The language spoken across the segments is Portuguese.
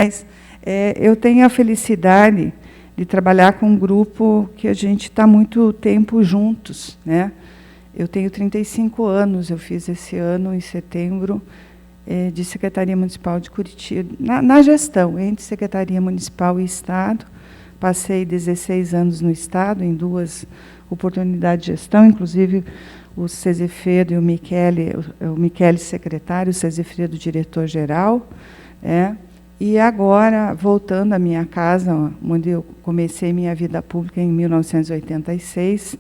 Mas eu tenho a felicidade de trabalhar com um grupo que a gente está muito tempo juntos, né? Eu tenho 35 anos, eu fiz esse ano, em setembro, de Secretaria Municipal de Curitiba, na gestão, entre Secretaria Municipal e Estado. Passei 16 anos no Estado, em 2 oportunidades de gestão, inclusive o Cesifredo e o Michele secretário, o Cesifredo diretor-geral. E agora, voltando à minha casa, onde eu comecei minha vida pública em 1986,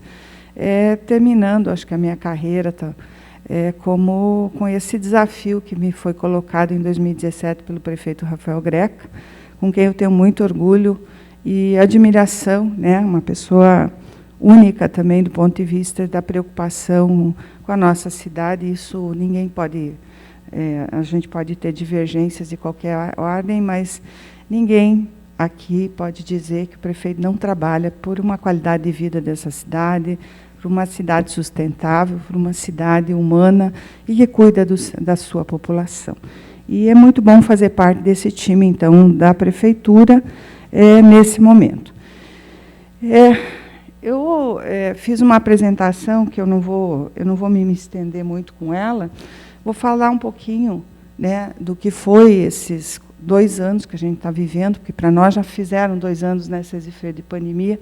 terminando, acho que a minha carreira com esse desafio que me foi colocado em 2017 pelo prefeito Rafael Greca, com quem eu tenho muito orgulho e admiração, né? Uma pessoa única também do ponto de vista da preocupação com a nossa cidade. Isso ninguém pode... a gente pode ter divergências de qualquer ordem, mas ninguém aqui pode dizer que o prefeito não trabalha por uma qualidade de vida dessa cidade, por uma cidade sustentável, por uma cidade humana e que cuida da sua população. E é muito bom fazer parte desse time, então, da prefeitura, nesse momento. Eu fiz uma apresentação que eu não vou me estender muito com ela. Vou falar um pouquinho, né, do que foi esses 2 anos que a gente está vivendo, porque para nós já fizeram 2 anos nessa de pandemia,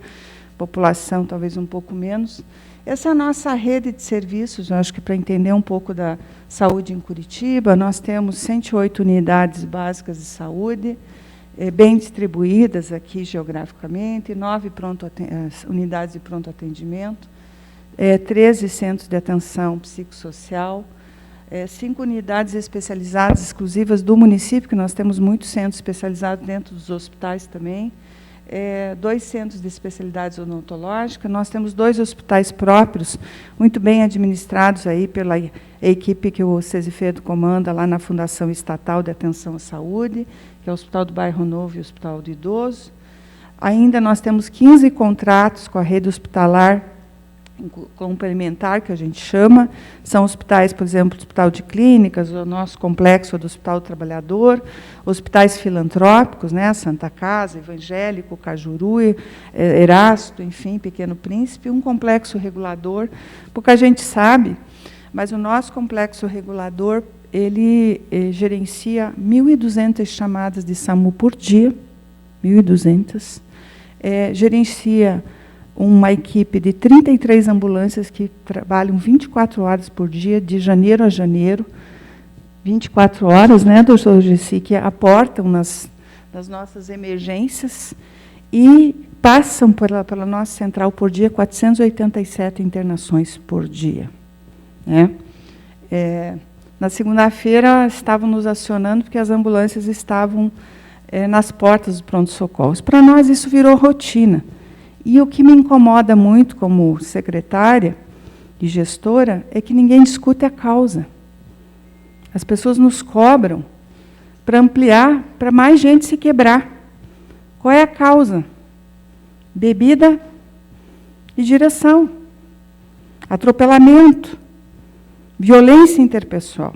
população talvez um pouco menos. Essa é a nossa rede de serviços, eu acho que para entender um pouco da saúde em Curitiba, nós temos 108 unidades básicas de saúde, bem distribuídas aqui geograficamente, 9 unidades de pronto atendimento, 13 centros de atenção psicossocial, 5 unidades especializadas exclusivas do município, que nós temos muitos centros especializados dentro dos hospitais também, 2 centros de especialidades odontológicas, nós temos 2 hospitais próprios, muito bem administrados aí pela equipe que o Cesifredo comanda lá na Fundação Estatal de Atenção à Saúde, que é o Hospital do Bairro Novo e o Hospital do Idoso. Ainda nós temos 15 contratos com a rede hospitalar complementar, que a gente chama, são hospitais, por exemplo, o Hospital de Clínicas, o nosso complexo do Hospital do Trabalhador, hospitais filantrópicos, né, Santa Casa, Evangélico, Cajuru, Erasto, enfim, Pequeno Príncipe, um complexo regulador, porque a gente sabe, mas o nosso complexo regulador, ele gerencia 1.200 chamadas de SAMU por dia, 1.200, gerencia uma equipe de 33 ambulâncias que trabalham 24 horas por dia, de janeiro a janeiro, 24 horas, né, doutor Gessi, que aportam nas nossas emergências e passam pela nossa central por dia 487 internações por dia. Né? Na segunda-feira, estavam nos acionando porque as ambulâncias estavam nas portas do pronto-socorro. Para nós, isso virou rotina. E o que me incomoda muito como secretária e gestora é que ninguém discute a causa. As pessoas nos cobram para ampliar, para mais gente se quebrar. Qual é a causa? Bebida e direção, atropelamento, violência interpessoal.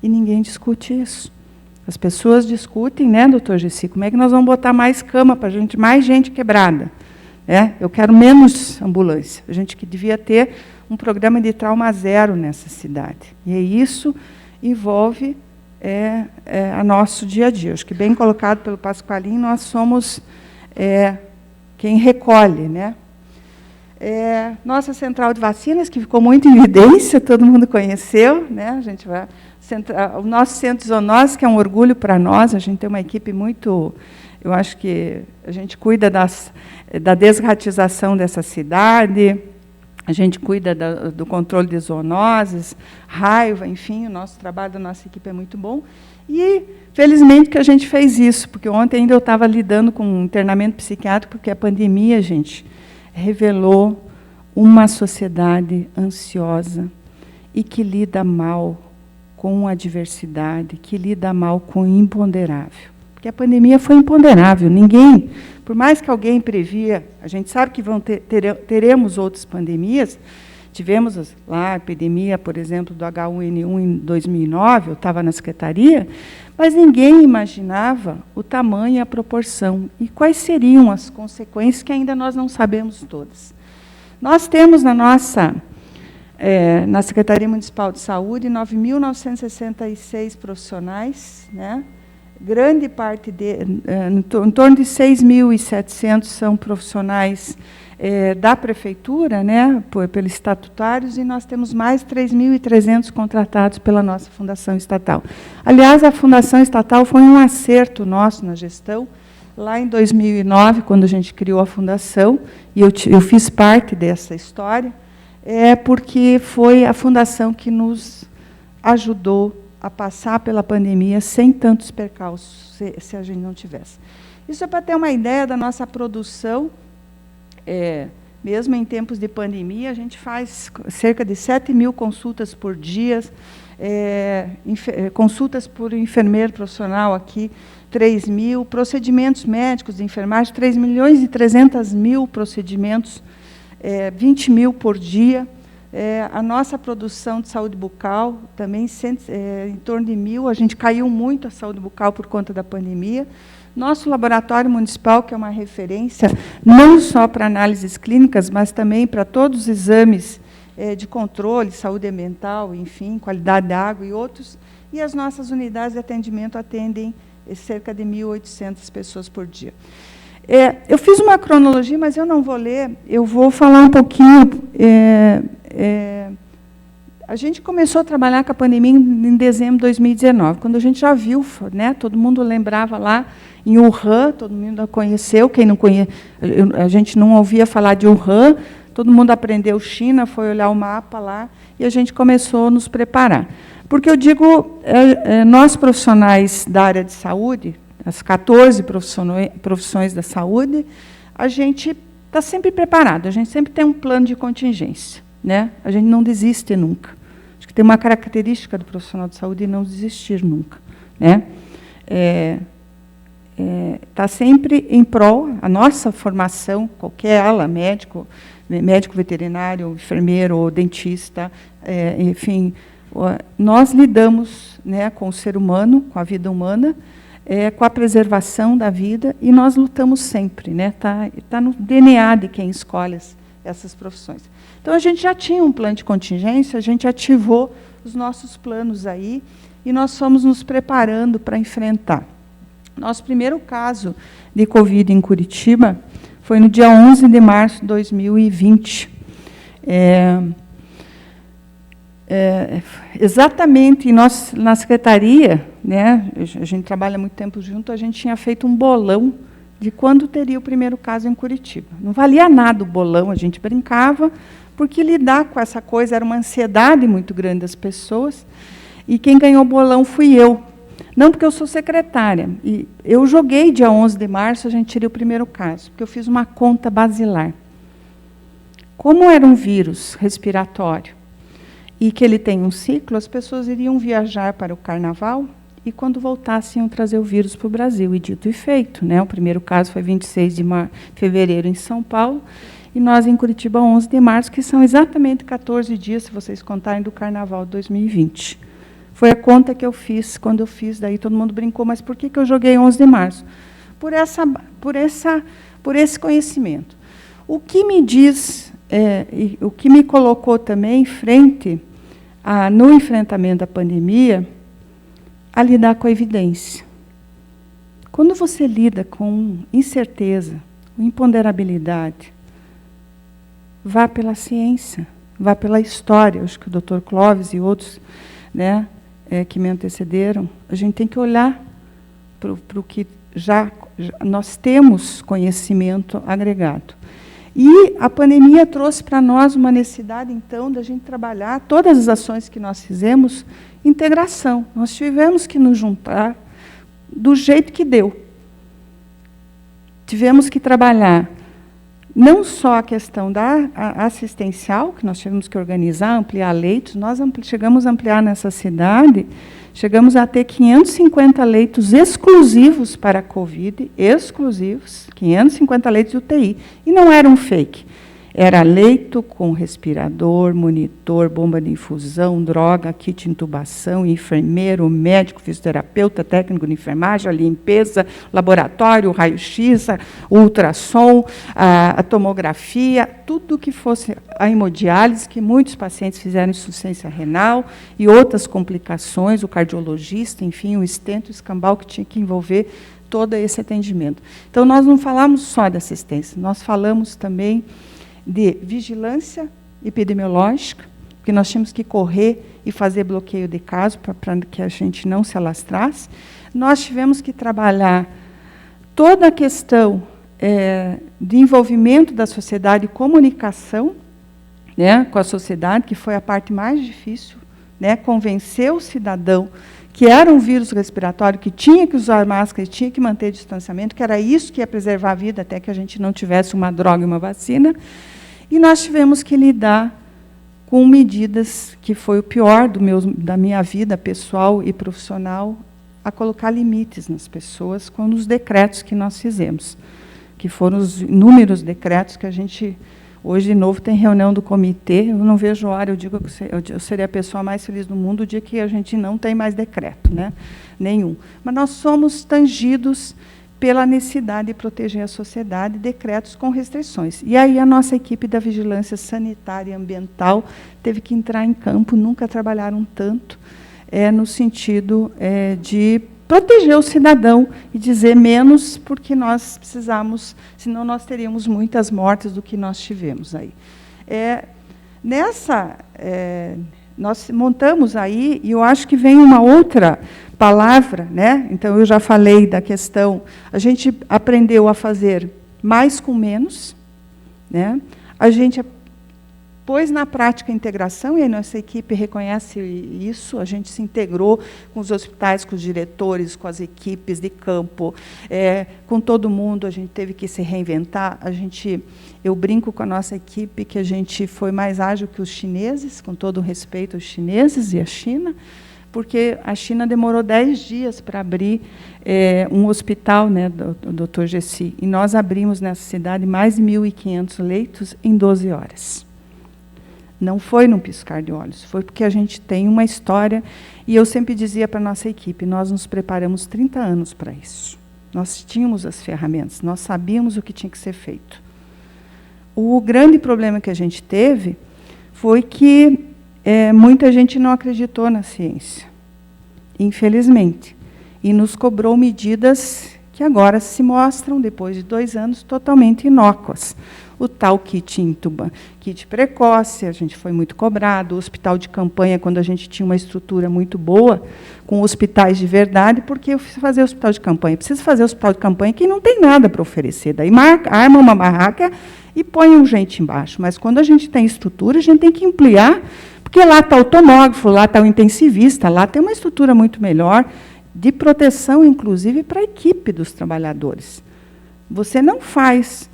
E ninguém discute isso. As pessoas discutem, né, doutor Gessi, como é que nós vamos botar mais cama para mais gente quebrada? Eu quero menos ambulância. A gente que devia ter um programa de trauma zero nessa cidade. E isso envolve a nosso dia a dia. Acho que, bem colocado pelo Pasqualin, nós somos quem recolhe. Né? Nossa central de vacinas, que ficou muito em evidência, todo mundo conheceu. Né? A gente vai, o nosso centro de zoonose, que é um orgulho para nós, a gente tem uma equipe muito... Eu acho que a gente cuida da desratização dessa cidade, a gente cuida do controle de zoonoses, raiva, enfim, o nosso trabalho da nossa equipe é muito bom. E, felizmente, que a gente fez isso, porque ontem ainda eu estava lidando com um internamento psiquiátrico, porque a pandemia, gente, revelou uma sociedade ansiosa e que lida mal com a diversidade, que lida mal com o imponderável. Porque a pandemia foi imponderável. Ninguém, por mais que alguém previa, a gente sabe que teremos outras pandemias, tivemos lá a epidemia, por exemplo, do H1N1 em 2009, eu estava na secretaria, mas ninguém imaginava o tamanho e a proporção, e quais seriam as consequências que ainda nós não sabemos todas. Nós temos na Secretaria Municipal de Saúde 9.966 profissionais, né? Grande parte, em torno de 6.700 são profissionais da prefeitura, né, pelos estatutários, e nós temos mais 3.300 contratados pela nossa fundação estatal. Aliás, a fundação estatal foi um acerto nosso na gestão, lá em 2009, quando a gente criou a fundação, e eu fiz parte dessa história, porque foi a fundação que nos ajudou a passar pela pandemia sem tantos percalços, se a gente não tivesse. Isso é para ter uma ideia da nossa produção. Mesmo em tempos de pandemia, a gente faz cerca de 7.000 consultas por dia, consultas por enfermeiro profissional aqui, 3.000, procedimentos médicos de enfermagem, 3.300.000 procedimentos, 20.000 por dia. A nossa produção de saúde bucal, também em torno de 1.000, a gente caiu muito a saúde bucal por conta da pandemia. Nosso laboratório municipal, que é uma referência, não só para análises clínicas, mas também para todos os exames de controle, saúde ambiental, enfim, qualidade da água e outros. E as nossas unidades de atendimento atendem cerca de 1.800 pessoas por dia. Eu fiz uma cronologia, mas eu não vou ler, eu vou falar um pouquinho. A gente começou a trabalhar com a pandemia em dezembro de 2019, quando a gente já viu, né, todo mundo lembrava lá em Wuhan, todo mundo conheceu, quem não conhece, a gente não ouvia falar de Wuhan, todo mundo aprendeu China, foi olhar o mapa lá, e a gente começou a nos preparar. Porque eu digo, nós profissionais da área de saúde, as 14 profissões da saúde, a gente está sempre preparado, a gente sempre tem um plano de contingência, né? A gente não desiste nunca. Acho que tem uma característica do profissional de saúde não desistir nunca, né? Está sempre em prol, a nossa formação, qualquer ela, médico veterinário, enfermeiro ou dentista, enfim, nós lidamos, né, com o ser humano, com a vida humana, com a preservação da vida, e nós lutamos sempre, né? Tá no DNA de quem escolhe essas profissões. Então, a gente já tinha um plano de contingência, a gente ativou os nossos planos aí, e nós fomos nos preparando para enfrentar. Nosso primeiro caso de Covid em Curitiba foi no dia 11 de março de 2020. Exatamente, nós, na secretaria, né, a gente trabalha muito tempo junto, a gente tinha feito um bolão de quando teria o primeiro caso em Curitiba. Não valia nada o bolão, a gente brincava, porque lidar com essa coisa era uma ansiedade muito grande das pessoas, e quem ganhou o bolão fui eu. Não porque eu sou secretária. E eu joguei dia 11 de março, a gente teria o primeiro caso, porque eu fiz uma conta basilar. Como era um vírus respiratório, e que ele tem um ciclo, as pessoas iriam viajar para o carnaval, e quando voltassem iam trazer o vírus para o Brasil, e dito e feito, né? O primeiro caso foi 26 de fevereiro em São Paulo, e nós em Curitiba 11 de março, que são exatamente 14 dias, se vocês contarem, do carnaval de 2020. Foi a conta que eu fiz, quando eu fiz, daí todo mundo brincou, mas por que eu joguei 11 de março? Por esse conhecimento. O que me diz, o que me colocou também frente no enfrentamento da pandemia, a lidar com a evidência. Quando você lida com incerteza, imponderabilidade, vá pela ciência, vá pela história. Acho que o Dr. Clóvis e outros, né, que me antecederam, a gente tem que olhar para o que já nós temos conhecimento agregado. E a pandemia trouxe para nós uma necessidade, então, da gente trabalhar todas as ações que nós fizemos, integração. Nós tivemos que nos juntar do jeito que deu. Tivemos que trabalhar não só a questão da assistencial, que nós tivemos que organizar, ampliar leitos, nós chegamos a ampliar nessa cidade, chegamos a ter 550 leitos exclusivos para a Covid, exclusivos, 550 leitos de UTI, e não era um fake. Era leito com respirador, monitor, bomba de infusão, droga, kit de intubação, enfermeiro, médico, fisioterapeuta, técnico de enfermagem, a limpeza, laboratório, raio-x, ultrassom, a tomografia, tudo que fosse a hemodiálise, que muitos pacientes fizeram insuficiência renal e outras complicações, o cardiologista, enfim, o stento, o escambau, que tinha que envolver todo esse atendimento. Então, nós não falamos só de assistência, nós falamos também de vigilância epidemiológica, porque nós tínhamos que correr e fazer bloqueio de caso para que a gente não se alastrasse. Nós tivemos que trabalhar toda a questão de envolvimento da sociedade e comunicação, né, com a sociedade, que foi a parte mais difícil, né, convencer o cidadão que era um vírus respiratório, que tinha que usar máscara, que tinha que manter distanciamento, que era isso que ia preservar a vida até que a gente não tivesse uma droga e uma vacina. E nós tivemos que lidar com medidas, que foi o pior da minha vida pessoal e profissional, a colocar limites nas pessoas com os decretos que nós fizemos, que foram os inúmeros decretos que a gente... Hoje, de novo, tem reunião do comitê, eu não vejo hora, eu digo que eu seria a pessoa mais feliz do mundo o dia que a gente não tem mais decreto, né? Nenhum. Mas nós somos tangidos pela necessidade de proteger a sociedade, decretos com restrições. E aí a nossa equipe da vigilância sanitária e ambiental teve que entrar em campo, nunca trabalharam tanto, no sentido de proteger o cidadão e dizer menos, porque nós precisamos, senão nós teríamos muitas mortes do que nós tivemos aí. Nós montamos aí, e eu acho que vem uma outra palavra, né? Então, eu já falei da questão, a gente aprendeu a fazer mais com menos, né? A gente pôs na prática a integração, e a nossa equipe reconhece isso, a gente se integrou com os hospitais, com os diretores, com as equipes de campo, com todo mundo, a gente teve que se reinventar. Eu brinco com a nossa equipe que a gente foi mais ágil que os chineses, com todo o respeito aos chineses e à China, porque a China demorou 10 dias para abrir um hospital, né, do Dr. Gessi, e nós abrimos nessa cidade mais de 1.500 leitos em 12 horas. Não foi num piscar de olhos, foi porque a gente tem uma história, e eu sempre dizia para a nossa equipe, nós nos preparamos 30 anos para isso. Nós tínhamos as ferramentas, nós sabíamos o que tinha que ser feito. O grande problema que a gente teve foi que muita gente não acreditou na ciência, infelizmente, e nos cobrou medidas que agora se mostram, depois de 2 anos, totalmente inócuas. O tal kit intuba, kit precoce, a gente foi muito cobrado, o hospital de campanha, quando a gente tinha uma estrutura muito boa, com hospitais de verdade, porque eu preciso fazer hospital de campanha. Preciso fazer hospital de campanha que não tem nada para oferecer. Daí arma uma barraca e põe gente embaixo. Mas quando a gente tem estrutura, a gente tem que ampliar, porque lá está o tomógrafo, lá está o intensivista, lá tem uma estrutura muito melhor, de proteção, inclusive, para a equipe dos trabalhadores. Você não faz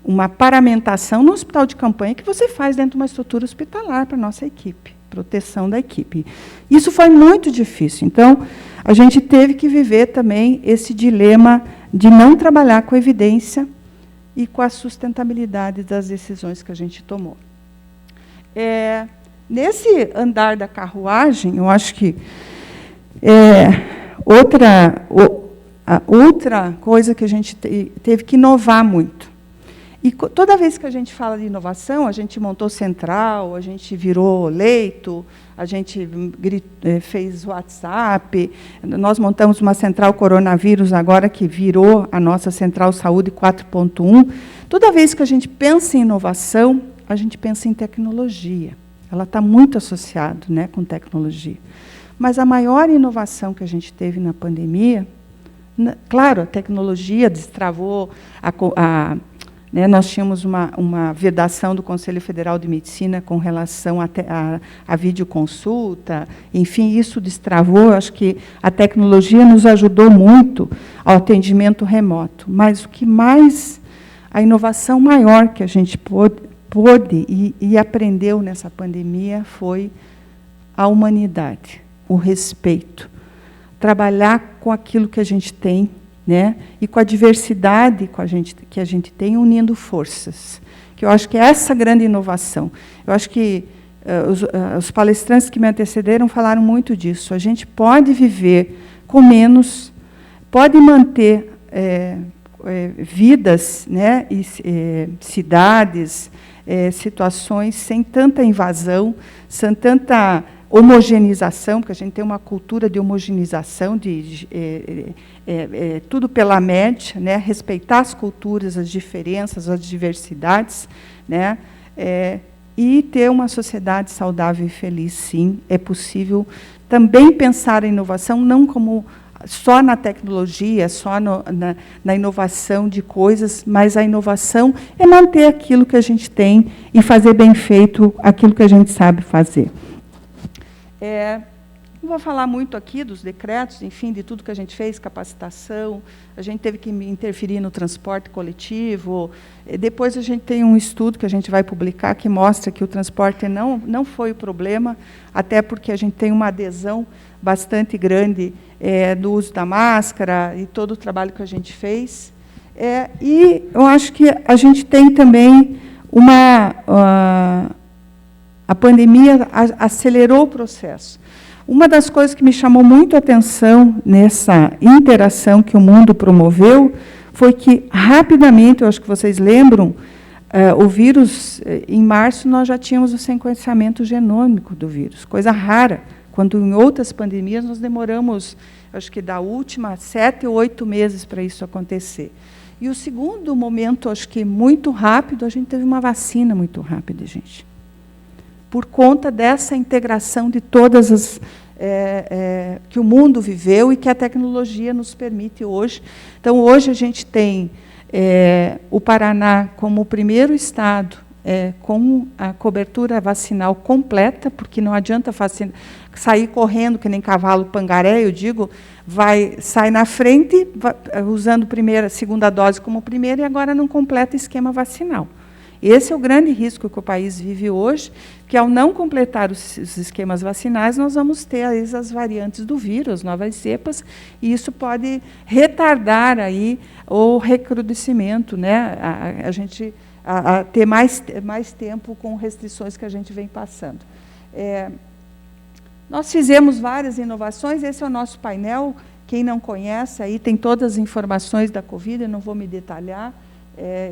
uma paramentação no hospital de campanha que você faz dentro de uma estrutura hospitalar para a nossa equipe, proteção da equipe. Isso foi muito difícil. Então, a gente teve que viver também esse dilema de não trabalhar com evidência e com a sustentabilidade das decisões que a gente tomou. Nesse andar da carruagem, eu acho que outra coisa que a gente teve que inovar muito. E toda vez que a gente fala de inovação, a gente montou central, a gente virou leito, a gente fez WhatsApp, nós montamos uma central coronavírus agora, que virou a nossa central saúde 4.1. Toda vez que a gente pensa em inovação, a gente pensa em tecnologia. Ela está muito associada, né, com tecnologia. Mas a maior inovação que a gente teve na pandemia, claro, a tecnologia destravou nós tínhamos uma vedação do Conselho Federal de Medicina com relação à videoconsulta, enfim, isso destravou. Acho que a tecnologia nos ajudou muito ao atendimento remoto, mas o que mais, a inovação maior que a gente pôde e aprendeu nessa pandemia foi a humanidade, o respeito, trabalhar com aquilo que a gente tem, né? E com a diversidade que a gente tem, unindo forças. que eu acho que é essa grande inovação. Eu acho que os palestrantes que me antecederam falaram muito disso. A gente pode viver com menos, pode manter vidas, né, e cidades, situações sem tanta invasão, sem tanta homogeneização, porque a gente tem uma cultura de homogeneização, tudo pela média, né, respeitar as culturas, as diferenças, as diversidades, né, e ter uma sociedade saudável e feliz, sim, é possível. Também pensar a inovação não como só na tecnologia, só na inovação de coisas, mas a inovação é manter aquilo que a gente tem e fazer bem feito aquilo que a gente sabe fazer. Não vou falar muito aqui dos decretos, enfim, de tudo que a gente fez, capacitação, a gente teve que interferir no transporte coletivo. Depois a gente tem um estudo que a gente vai publicar que mostra que o transporte não foi o problema, até porque a gente tem uma adesão bastante grande do uso da máscara e todo o trabalho que a gente fez. E eu acho que a gente tem também a pandemia acelerou o processo. Uma das coisas que me chamou muito a atenção nessa interação que o mundo promoveu foi que, rapidamente, eu acho que vocês lembram, o vírus, em março, nós já tínhamos o sequenciamento genômico do vírus, coisa rara, quando em outras pandemias nós demoramos, acho que da última, 7 ou 8 meses para isso acontecer. E o segundo momento, acho que muito rápido, a gente teve uma vacina muito rápida, gente. Por conta dessa integração de todas as que o mundo viveu e que a tecnologia nos permite hoje. Então, hoje a gente tem o Paraná como o primeiro estado com a cobertura vacinal completa, porque não adianta sair correndo que nem cavalo pangaré, eu digo, sai na frente, usando segunda dose como primeira, e agora não completa esquema vacinal. Esse é o grande risco que o país vive hoje, que ao não completar os esquemas vacinais, nós vamos ter as variantes do vírus, novas cepas, e isso pode retardar aí o recrudescimento, né? A gente ter mais tempo com restrições que a gente vem passando. Nós fizemos várias inovações, esse é o nosso painel, quem não conhece, aí tem todas as informações da Covid, eu não vou me detalhar.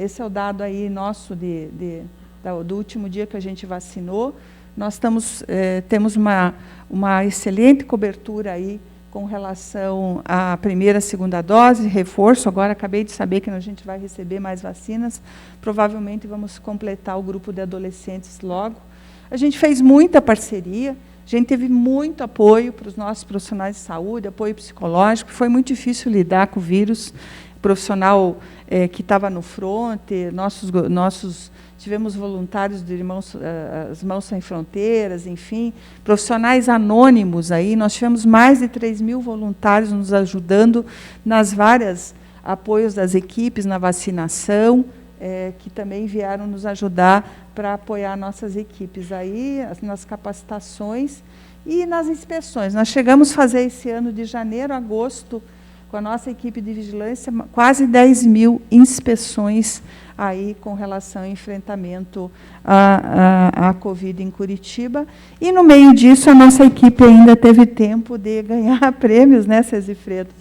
Esse é o dado aí nosso do último dia que a gente vacinou. Nós temos uma excelente cobertura aí com relação à primeira e segunda dose, reforço. Agora acabei de saber que a gente vai receber mais vacinas. Provavelmente vamos completar o grupo de adolescentes logo. A gente fez muita parceria, a gente teve muito apoio para os nossos profissionais de saúde, apoio psicológico. Foi muito difícil lidar com o vírus. Profissional que estava no fronte, tivemos voluntários de as Mãos Sem Fronteiras, enfim, profissionais anônimos aí, nós tivemos mais de 3.000 voluntários nos ajudando nas várias apoios das equipes na vacinação, que também vieram nos ajudar para apoiar nossas equipes aí, nas capacitações e nas inspeções. Nós chegamos a fazer esse ano de janeiro a agosto, com a nossa equipe de vigilância, quase 10.000 inspeções aí com relação ao enfrentamento à Covid em Curitiba. E, no meio disso, a nossa equipe ainda teve tempo de ganhar prêmios, né, Cezifredo?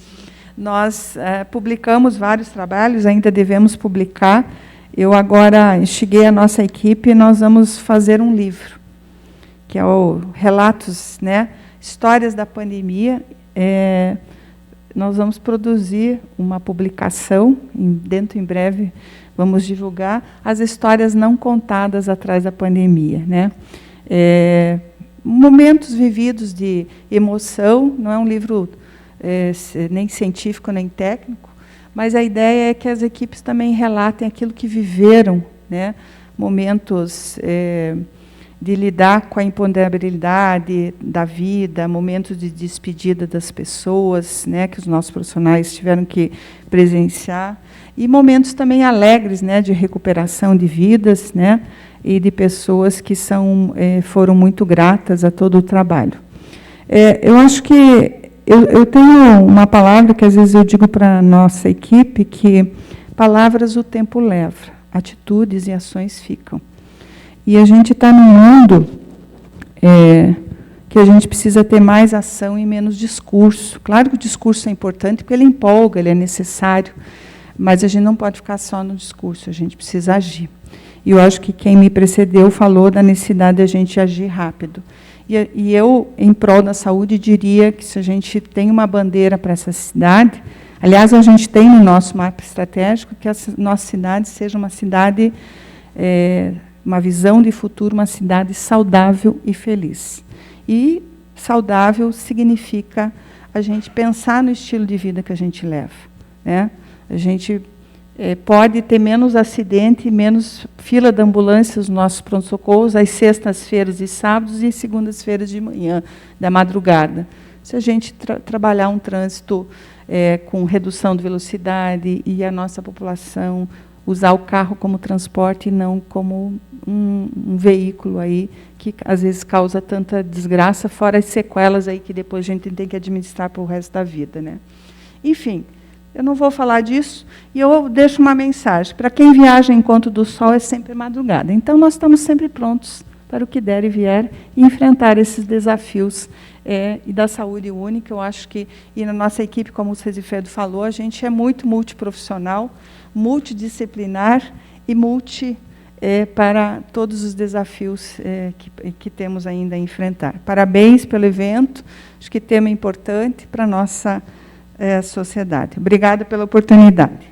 Nós publicamos vários trabalhos, ainda devemos publicar. Eu agora instiguei a nossa equipe e nós vamos fazer um livro, que é o Relatos, né, Histórias da Pandemia. Nós vamos produzir uma publicação, dentro em breve vamos divulgar as histórias não contadas atrás da pandemia, né? Momentos vividos de emoção, não é um livro nem científico nem técnico, mas a ideia é que as equipes também relatem aquilo que viveram, né? Momentos de lidar com a imponderabilidade da vida, momentos de despedida das pessoas, né, que os nossos profissionais tiveram que presenciar, e momentos também alegres, né, de recuperação de vidas, né, e de pessoas que foram muito gratas a todo o trabalho. Eu acho que eu tenho uma palavra que às vezes eu digo para a nossa equipe, que palavras o tempo leva. atitudes e ações ficam. E a gente está num mundo que a gente precisa ter mais ação e menos discurso. Claro que o discurso é importante, porque ele empolga, ele é necessário, mas a gente não pode ficar só no discurso, a gente precisa agir. E eu acho que quem me precedeu falou da necessidade de a gente agir rápido. E eu, em prol da saúde, diria que se a gente tem uma bandeira para essa cidade, aliás, a gente tem no nosso mapa estratégico que a nossa cidade seja uma cidade, uma visão de futuro, uma cidade saudável e feliz. E saudável significa a gente pensar no estilo de vida que a gente leva, né? A gente pode ter menos acidente, menos fila de ambulâncias nos nossos pronto-socorros, às sextas-feiras e sábados e segundas-feiras de manhã, da madrugada. Se a gente trabalhar um trânsito com redução de velocidade e a nossa população usar o carro como transporte e não como um veículo aí que às vezes causa tanta desgraça, fora as sequelas aí que depois a gente tem que administrar para o resto da vida, né? Enfim, eu não vou falar disso, e eu deixo uma mensagem. Para quem viaja em Encontro do Sol, é sempre madrugada. Então, nós estamos sempre prontos para o que der e vier, e enfrentar esses desafios e da saúde única. Eu acho que, e na nossa equipe, como o Cesifredo falou, a gente é muito multiprofissional, multidisciplinar e para todos os desafios que temos ainda a enfrentar. Parabéns pelo evento, acho que tema importante para a nossa sociedade. Obrigada pela oportunidade.